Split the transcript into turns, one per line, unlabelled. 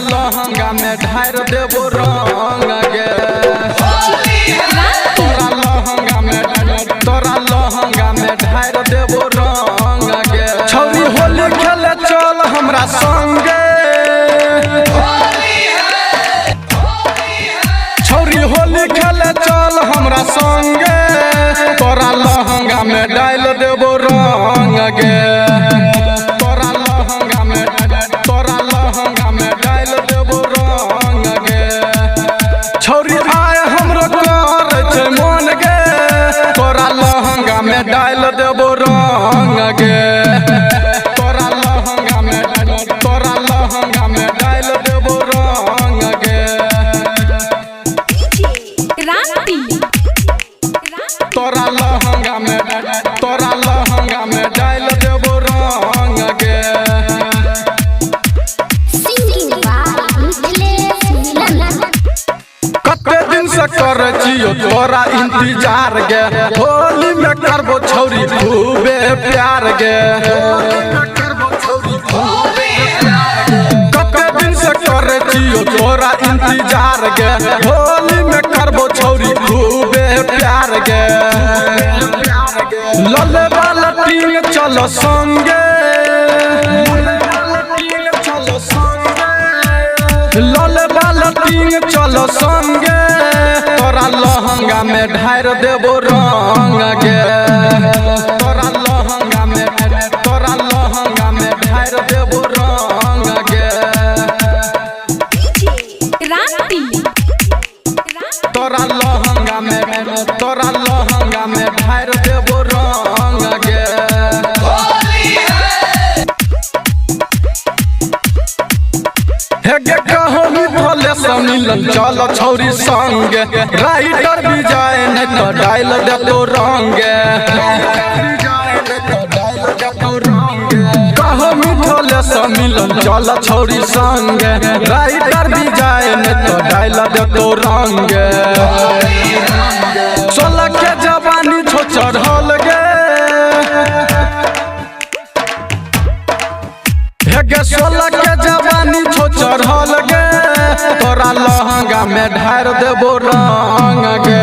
लहंगा में ढार देबो रंग गे तोरा लहंगा में ढार देबो रंग गे छौरी होली खेले चल हमरा संगे छौरी होली खेले चल हमरा संगे तोरा लहंगा में डाल देबो रंग गे तोरा लहंगा में डाल देबो रंग गे छौरी आय हमरो कर छै मन गे तोरा लहंगा में डाल देबो रंग गे तोरा लहंगा में डाल देबो रंग गे तोरा लहंगा में डाल देबो रंग गे कते दिन से करे छियो तोरा इंतजार गे होली में करबो छौरी खूबे प्यार गे कते दिन से करे छियो तोरा इंतजार गे होली में करबो छौरी खूबे प्यार गे लले वाला टीम चलो संगे लले वाला टीम चलो संगे तोरा लहंगा में ढार देबो रंग गे तोरा लहंगा में ढार देबो रंग गे तोरा लहंगा में ढार देबो रंग गे हे गे कहानी भले समिलन चल छौरी संगे राइटर भी जाए न तो डाल देतो रंग कहानी भले समिलन चल छौरी संगे राइटर भी जाए न तो डाल देतो रंग सोलह के जवानी छो चढ़ल गे हे सोलह के जवानी छो चढ़ल गे तोरा लहंगा में ढार देबो रंग गे